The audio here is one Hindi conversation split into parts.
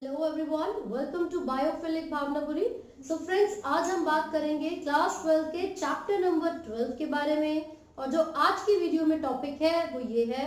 Hello everyone, welcome to biophilic Bhavnapuri. So friends, आज हम बात करेंगे क्लास 12 के चैप्टर नंबर 12 के बारे में। और जो आज की वीडियो में टॉपिक है वो ये है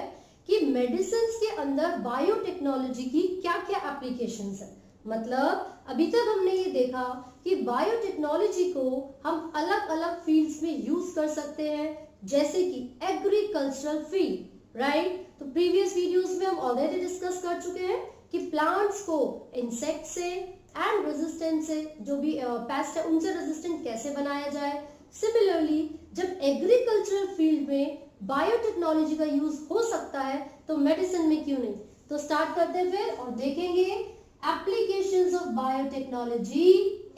कि मेडिसिन के अंदर बायोटेक्नोलॉजी की क्या क्या एप्लीकेशंस है। मतलब अभी तक हमने ये देखा कि बायोटेक्नोलॉजी को हम अलग अलग फील्ड्स में यूज कर सकते हैं, जैसे कि एग्रीकल्चरल फील्ड, राइट। तो प्रीवियस वीडियोस में हम ऑलरेडी डिस्कस कर चुके हैं कि प्लांट्स को इंसेक्ट से एंड रेजिस्टेंट से, जो भी पेस्ट है उनसे रेजिस्टेंट कैसे बनाया जाए। सिमिलरली जब एग्रीकल्चरल फील्ड में बायोटेक्नोलॉजी का यूज हो सकता है तो मेडिसिन में क्यों नहीं। तो स्टार्ट करते हैं फिर और देखेंगे applications of biotechnology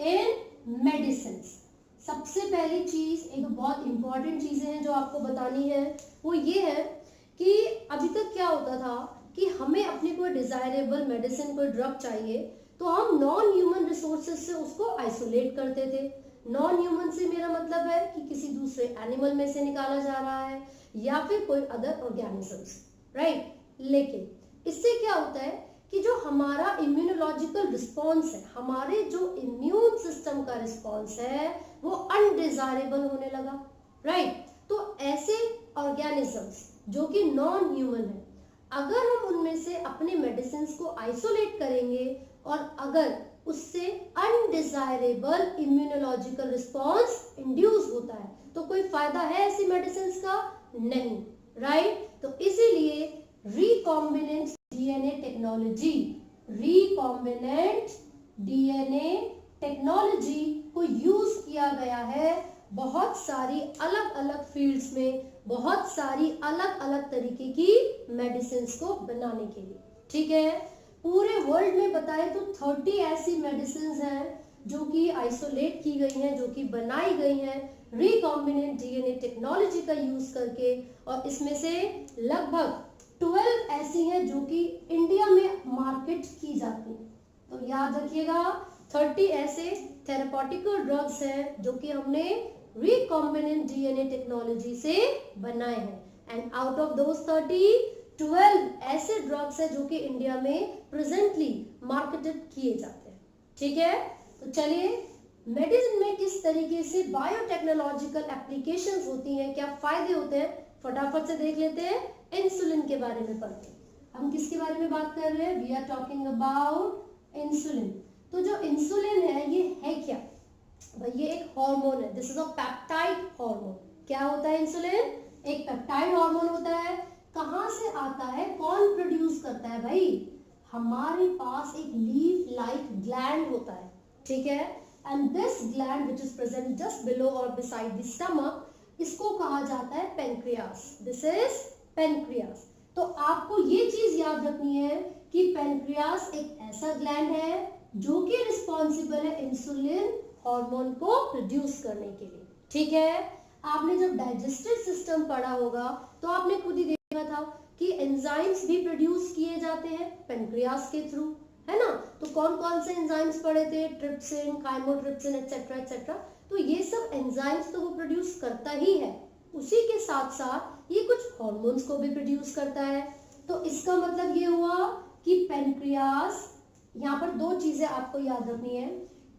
in medicine. सबसे पहली चीज, एक बहुत इंपॉर्टेंट चीजें हैं जो आपको बतानी है, वो ये है कि अभी तक क्या होता था कि हमें अपनी कोई डिजायरेबल मेडिसिन, कोई ड्रग चाहिए तो हम नॉन ह्यूमन रिसोर्सेज से उसको आइसोलेट करते थे। नॉन ह्यूमन से मेरा मतलब है कि किसी दूसरे एनिमल में से निकाला जा रहा है या फिर कोई अदर ऑर्गेनिजम्स, राइट। लेकिन इससे क्या होता है कि जो हमारा इम्यूनोलॉजिकल रिस्पॉन्स है, हमारे जो इम्यून सिस्टम का रिस्पॉन्स है वो अनडिजायरेबल होने लगा, राइट। तो ऐसे ऑर्गेनिजम्स जो कि नॉन ह्यूमन है, अगर हम उनमें से अपने मेडिसिन को आइसोलेट करेंगे और अगर उससे अनडिजायरेबल इम्यूनोलॉजिकल रिस्पॉन्स इंड्यूस होता है तो कोई फायदा है ऐसी मेडिसिन का? नहीं, राइट। तो इसीलिए recombinant DNA technology, recombinant DNA technology को यूज किया गया है बहुत सारी अलग अलग फील्ड्स में, बहुत सारी अलग अलग तरीके की मेडिसिन को बनाने के लिए, ठीक है। पूरे वर्ल्ड में बताए तो 30 ऐसी मेडिसिन हैं जो कि आइसोलेट की गई हैं, जो कि बनाई गई हैं रिकॉम्बिनेंट डीएनए टेक्नोलॉजी का यूज करके। और इसमें से लगभग 12 ऐसी हैं जो कि इंडिया में मार्केट की जाती हैं। तो याद रखिएगा, 30 ऐसे थेराप्यूटिकल ड्रग्स हैं जो कि हमने रिकॉम्बिनेंट डीएनए टेक्नोलॉजी से बनाए हैं। एंड आउट ऑफ दोस 12 ऐसे ड्रग्स हैं जो कि इंडिया में प्रेजेंटली मार्केटेड किए जाते हैं, ठीक है। तो चलिए, मेडिसिन में किस तरीके से बायोटेक्नोलॉजिकल एप्लीकेशंस होती हैं, क्या फायदे होते हैं, फटाफट से देख लेते हैं। इंसुलिन के बारे में पढ़ते हैं। हम किसके बारे में बात कर रहे हैं? We are talking about insulin. तो जो इंसुलिन है ये है क्या भाई? ये एक हार्मोन है। This is a peptide hormone. क्या होता है इंसुलिन? एक पेप्टाइड हार्मोन होता है। कहां से आता है, कौन प्रोड्यूस करता है भाई? हमारे पास एक लीफ लाइक ग्लैंड होता है, ठीक है। And this gland which is present just below और बिसाइड द स्टमक, इसको कहा जाता है पेनक्रियास। This is pancreas. तो आपको ये चीज याद रखनी है कि पेनक्रियास एक ऐसा ग्लैंड है जो कि रिस्पॉन्सिबल है इंसुलिन हार्मोन को प्रोड्यूस करने के लिए, ठीक है। आपने जब डाइजेस्टिव सिस्टम पढ़ा होगा तो आपने खुद ही देखा था कि एंजाइम्स भी प्रोड्यूस किए जाते हैं पेनक्रियास के थ्रू, है ना। तो कौन कौन से एंजाइम्स पढ़े थे? Trypsin, chymotrypsin, etcetera etcetera. तो ये सब एंजाइम्स तो वो प्रोड्यूस करता ही है, उसी के साथ साथ ये कुछ हॉर्मोन्स को भी प्रोड्यूस करता है। तो इसका मतलब ये हुआ कि पेनक्रियास, यहाँ पर दो चीजें आपको याद रखनी है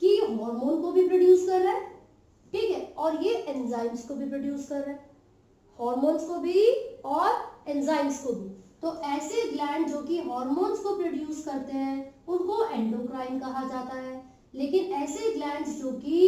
कि हार्मोन को भी प्रोड्यूस कर रहा है, ठीक है, और ये एंजाइम्स को भी प्रोड्यूस कर रहा है, हार्मोन्स को भी और एंजाइम्स को भी। तो ऐसे ग्लैंड जो कि हार्मोन्स को प्रोड्यूस करते हैं उनको एंडोक्राइन कहा जाता है, लेकिन ऐसे ग्लैंड्स जो कि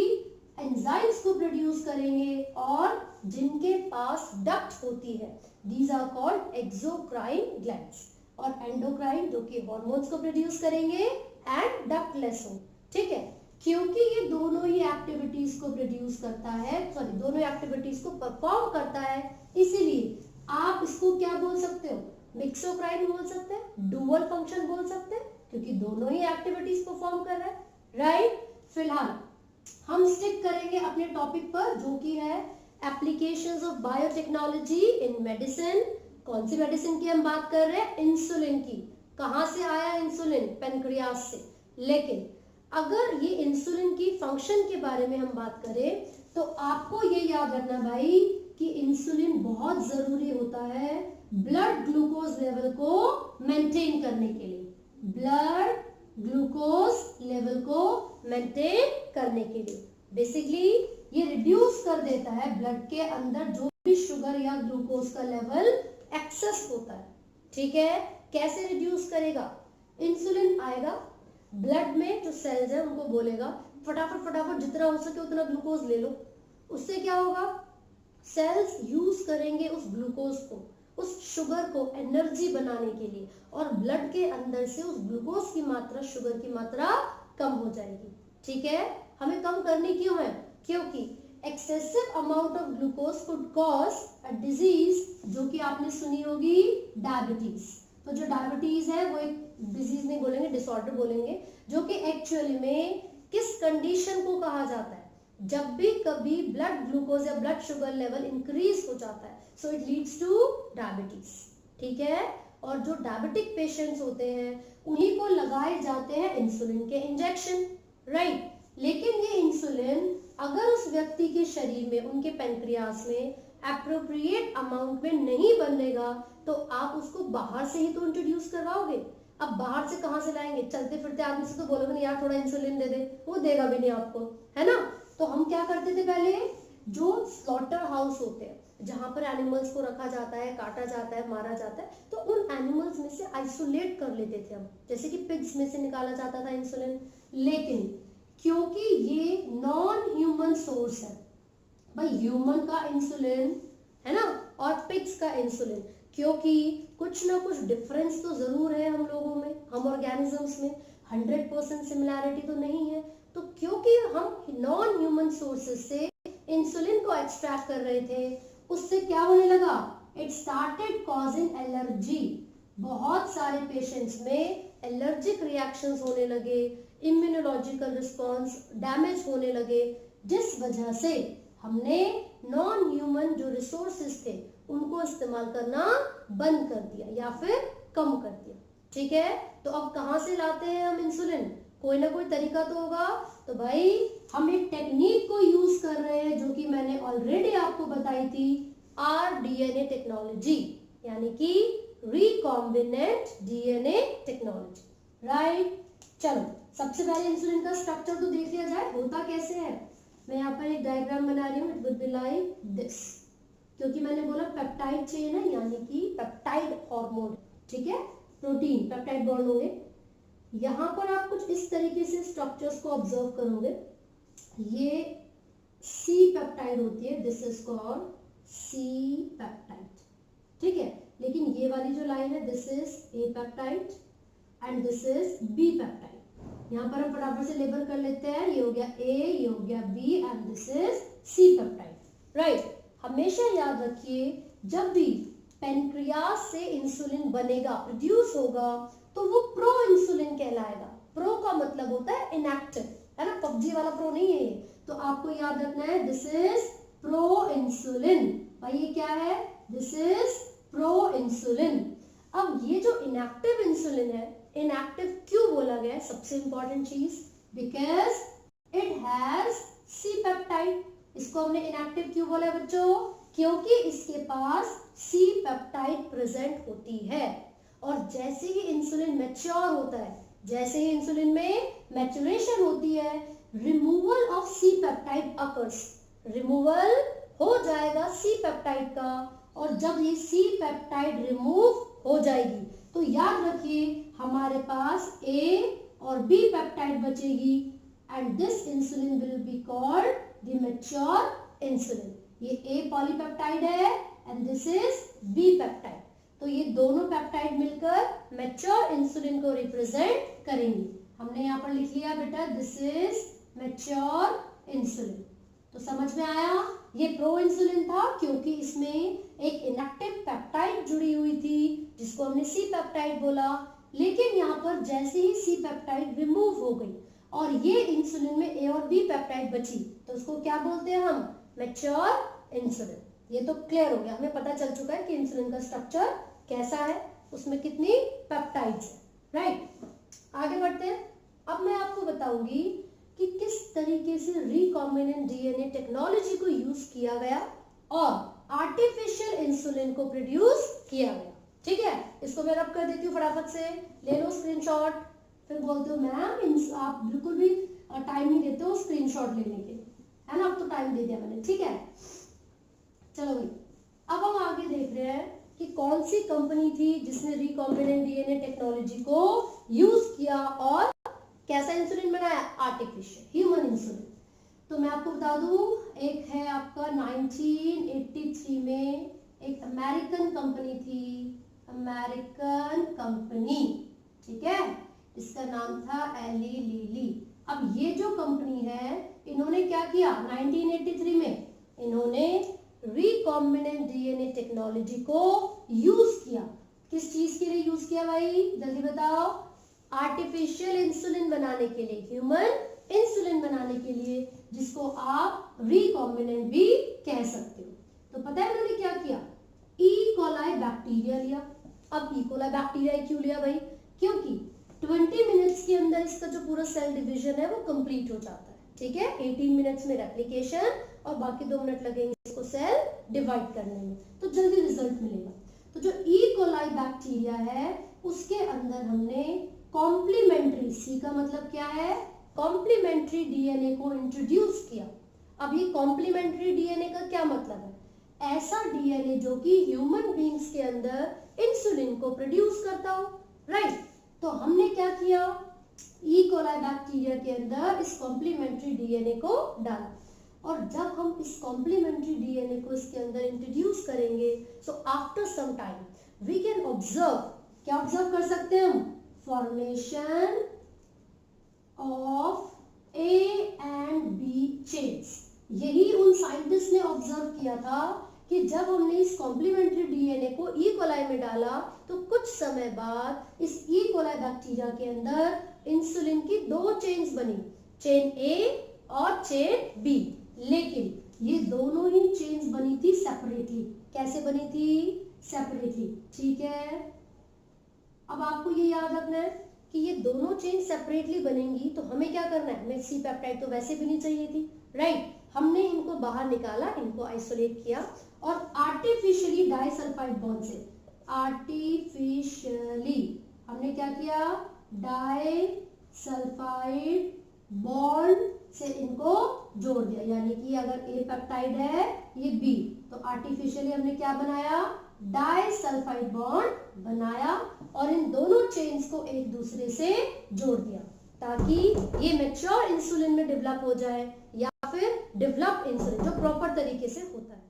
एंजाइम्स को प्रोड्यूस करेंगे और जिनके पास डक्ट होती है, these are called exocrine glands. और एंडोक्राइन जो कि हार्मोन्स को प्रोड्यूस करेंगे एंड डक्टलेस हो, ठीक है। क्योंकि ये दोनों ही एक्टिविटीज को प्रोड्यूस करता है, सॉरी दोनों एक्टिविटीज को परफॉर्म करता है, इसीलिए आप इसको क्या बोल सकते हो? मिक्सोक्राइन बोल सकते हैं, डुअल फंक्शन बोल सकते हैं, क्योंकि दोनों ही एक्टिविटीज परफॉर्म कर रहा है, राइट। फिलहाल हम स्टिक करेंगे अपने टॉपिक पर जो कि है applications of biotechnology in medicine. कौन सी मेडिसिन की हम बात कर रहे हैं? इंसुलिन की। कहां से आया इंसुलिन? पेनक्रियास से। लेकिन अगर ये इंसुलिन की फंक्शन के बारे में हम बात करें तो आपको ये याद रखना भाई कि इंसुलिन बहुत जरूरी होता है ब्लड ग्लूकोज लेवल को मेंटेन करने के लिए। ब्लड ग्लूकोज लेवल को मेंटेन करने के लिए। बेसिकली ये रिड्यूस कर देता है ब्लड के अंदर जो भी शुगर या ग्लूकोज का लेवल एक्सेस होता है। ठीक है, कैसे रिड्यूस करेगा? इंसुलिन आएगा ब्लड में, जो सेल्स है उनको बोलेगा फटाफट फटाफट जितना हो सके उतना ग्लूकोज ले लो। उससे क्या होगा? सेल्स यूज करेंगे उस ग्लूकोज को, उस शुगर को एनर्जी बनाने के लिए, और ब्लड के अंदर से उस ग्लूकोज की मात्रा, शुगर की मात्रा कम हो जाएगी। ठीक है, हमें कम करनी क्यों है? क्योंकि excessive amount of glucose could cause a disease, जो कि आपने सुनी होगी, डायबिटीज। तो जो डायबिटीज है वो एक डिजीज नहीं बोलेंगे, डिसऑर्डर बोलेंगे, जो कि एक्चुअली में किस कंडीशन को कहा जाता है? जब भी कभी ब्लड ग्लूकोज या ब्लड शुगर लेवल इंक्रीज हो जाता है, so it leads two diabetes. ठीक है, और जो डायबिटिक पेशेंट्स होते हैं उन्हीं को लगाए जाते हैं इंसुलिन के इंजेक्शन, राइट। लेकिन ये इंसुलिन अगर उस व्यक्ति के शरीर में, उनके पैंक्रियास में एप्रोप्रिएट अमाउंट में नहीं बनेगा तो आप उसको बाहर से ही तो इंट्रोड्यूस करवाओगे। अब बाहर से कहां से लाएंगे? चलते फिरते आदमी से तो बोलोगे नहीं यार थोड़ा इंसुलिन दे दे, वो देगा भी नहीं आपको, है ना। तो हम क्या करते थे पहले, जो स्लॉटर हाउस होते हैं जहां पर एनिमल्स को रखा जाता है, काटा जाता है, मारा जाता है, तो उन एनिमल्स में से आइसोलेट कर लेते थे हम, जैसे कि पिग्स में से निकाला जाता था इंसुलिन। लेकिन क्योंकि ये नॉन ह्यूमन सोर्स है, भाई ह्यूमन का इंसुलिन है ना और पिग्स का इंसुलिन, क्योंकि कुछ ना कुछ डिफरेंस तो जरूर है हम लोगों में, हम ऑर्गेनिजम्स में 100% सिमिलैरिटी तो नहीं है। तो क्योंकि हम नॉन ह्यूमन सोर्सेस से इंसुलिन को एक्सट्रैक्ट कर रहे थे, उससे क्या होने लगा? It started causing allergy. बहुत सारे पेशेंट्स में एलर्जिक रिएक्शंस होने लगे, इम्यूनोलॉजिकल रिस्पॉन्स डैमेज होने लगे, जिस वजह से हमने नॉन ह्यूमन जो रिसोर्सेज थे उनको इस्तेमाल करना बंद कर दिया या फिर कम कर दिया। ठीक है, तो अब कहां से लाते हैं हम इंसुलिन? कोई ना कोई तरीका तो होगा। तो भाई हम एक टेक्निक को यूज कर रहे हैं जो कि मैंने ऑलरेडी आपको बताई थी, rDNA टेक्नोलॉजी, यानी कि रिकॉम्बिनेंट डीएनए टेक्नोलॉजी, राइट। चलो सबसे पहले इंसुलिन का स्ट्रक्चर तो देख लिया जाए, होता कैसे है। मैं यहाँ पर एक डायग्राम बना रही हूँ, it would be like this, क्योंकि मैंने बोला पेप्टाइड चेन है, यानी कि पेप्टाइड हार्मोन, ठीक है, प्रोटीन पेप्टाइड बॉन्ड होंगे। यहाँ पर आप कुछ इस तरीके से स्ट्रक्चर्स को ऑब्जर्व करोगे, ये सी पेप्टाइड होती है, this is called C peptide, ठीक है। लेकिन ये वाली जो लाइन है, this is A peptide and this is B peptide. यहाँ पर हम फटाफट से लेबल कर लेते हैं, ये हो गया ए, ये हो गया B and this is C peptide, right. हमेशा याद रखिए, जब भी पेनक्रियास से इंसुलिन बनेगा, प्रोड्यूस होगा, तो वो प्रो इंसुलिन कहलाएगा। प्रो का मतलब होता है इनएक्टिव, है ना, पबजी वाला प्रो नहीं है ये। तो आपको याद रखना है, दिस इज प्रो इंसुलिन। भाई ये क्या है? This is pro insulin. अब ये जो इनएक्टिव इंसुलिन है, इनएक्टिव क्यों बोला गया है? सबसे इंपॉर्टेंट चीज, because it has C peptide. इसको हमने इनएक्टिव क्यों बोला है बच्चों? क्योंकि इसके पास सी पेप्टाइड प्रेजेंट होती है। और जैसे ही इंसुलिन मैच्योर होता है, जैसे ही इंसुलिन में मैच्योरेशन होती है, removal of C peptide occurs, removal हो जाएगा सी पेप्टाइड का। और जब ये सी पेप्टाइड रिमूव हो जाएगी तो याद रखिए हमारे पास ए और बी पेप्टाइड बचेगी and this insulin will be called the mature insulin. ये ए पॉलीपेप्टाइड है and this is B peptide. तो ये दोनों पेप्टाइड मिलकर मैच्योर इंसुलिन को रिप्रेजेंट करेंगी। हमने यहाँ पर लिख लिया बेटा, दिस इज मैच्योर इंसुलिन। तो समझ में आया, ये प्रो इंसुलिन था क्योंकि इसमें एक इनएक्टिव पेप्टाइड जुड़ी हुई थी जिसको हमने सी पेप्टाइड बोला। लेकिन यहाँ पर जैसे ही सी पेप्टाइड रिमूव हो गई और ये इंसुलिन में ए और बी पेप्टाइड बची, तो उसको क्या बोलते हैं हम? Mature insulin. ये तो क्लियर हो गया, हमें पता चल चुका है कि इंसुलिन का स्ट्रक्चर कैसा है, उसमें कितनी पेप्टाइड्स है, राइट। आगे बढ़ते हैं। अब मैं आपको बताऊंगी कि किस तरीके से रिकॉम्बिनेंट डीएनए टेक्नोलॉजी को यूज किया गया और आर्टिफिशियल इंसुलिन को प्रोड्यूस किया गया। ठीक है, इसको मैं रब कर देती हूँ फटाफट से, ले लो स्क्रीनशॉट, फिर बोलते हो मैम आप बिल्कुल भी टाइम नहीं देते हो स्क्रीनशॉट लेने के, है ना। अब तो टाइम दे दिया मैंने, ठीक है। चलो भाई, अब हम आगे देख रहे हैं कि कौन सी कंपनी थी जिसने रिकॉम्बिनेंट डीएनए टेक्नोलॉजी को यूज किया और कैसा इंसुलिन बनाया, आर्टिफिशियल ह्यूमन इंसुलिन। तो मैं आपको बता दूं, एक है आपका 1983 में एक अमेरिकन कंपनी थी, अमेरिकन कंपनी, ठीक है, इसका नाम था एली लीली। अब ये जो कंपनी है, इन्होंने क्या किया 1983 में, इन्होंने रिकॉम्बिनेंट डीएनए टेक्नोलॉजी को यूज किया। किस चीज के लिए यूज किया भाई, जल्दी बताओ, आर्टिफिशियल इंसुलिन बनाने के लिए, ह्यूमन इंसुलिन बनाने के लिए, जिसको आप रिकॉम्बिनेंट भी कह सकते हो। तो पता है उन्होंने क्या किया, ई कोलाई बैक्टीरिया लिया। अब ई कोलाई बैक्टीरिया क्यों लिया भाई, क्योंकि 20 मिनट्स के अंदर इसका जो पूरा सेल डिवीजन है वो कंप्लीट हो जाता है, ठीक है। 18 मिनट्स में रेप्लिकेशन और बाकी 2 मिनट लगेंगे इसको सेल डिवाइड करने में, तो जल्दी रिजल्ट मिलेगा। तो जो ई कोलाई बैक्टीरिया है उसके अंदर हमने कॉम्प्लीमेंट्री, सी का मतलब क्या है, कॉम्प्लीमेंट्री डीएनए को इंट्रोड्यूस किया। अब ये कॉम्प्लीमेंट्री डीएनए का क्या मतलब है, ऐसा डीएनए जो कि ह्यूमन बींग्स के अंदर इंसुलिन को प्रोड्यूस करता हो, राइट। तो हमने क्या किया, ई कोलाई बैक्टीरिया के अंदर इस कॉम्प्लीमेंट्री डीएनए को डाला, और जब हम इस कॉम्प्लीमेंट्री डीएनए को इसके अंदर इंट्रोड्यूस करेंगे, so after some time we can observe, क्या ऑब्जर्व कर सकते हैं हम, formation of A and B chains. यही उन साइंटिस्ट ने ऑब्जर्व किया था कि जब हमने इस कॉम्प्लीमेंट्री डीएनए को ई कोलाई में डाला तो कुछ समय बाद इस ई कोलाई बैक्टीरिया के अंदर इंसुलिन की 2 चेन्स बनी, चेन ए और चेन बी। लेकिन ये दोनों ही चेन्स बनी थी सेपरेटली। कैसे बनी थी, सेपरेटली, ठीक है। अब आपको ये याद रखना है कि ये दोनों चेन सेपरेटली बनेंगी, तो हमें क्या करना है, हमें सी पेप्टाइड तो वैसे भी नहीं चाहिए थी, राइट। हमने इनको बाहर निकाला, इनको आइसोलेट किया और आर्टिफिशियली डाइसल्फाइड बॉन्ड से, आर्टिफिशियली हमने क्या किया, डाइसल्फाइड बॉन्ड से इनको जोड़ दिया। यानी कि अगर ए पेप्टाइड है, ये बी, तो आर्टिफिशियली हमने क्या बनाया, डाइसल्फाइड बॉन्ड बनाया और इन दोनों चेन्स को एक दूसरे से जोड़ दिया ताकि ये मैच्योर इंसुलिन में डेवलप हो जाए, या फिर डेवलप इंसुलिन जो प्रॉपर तरीके से होता है।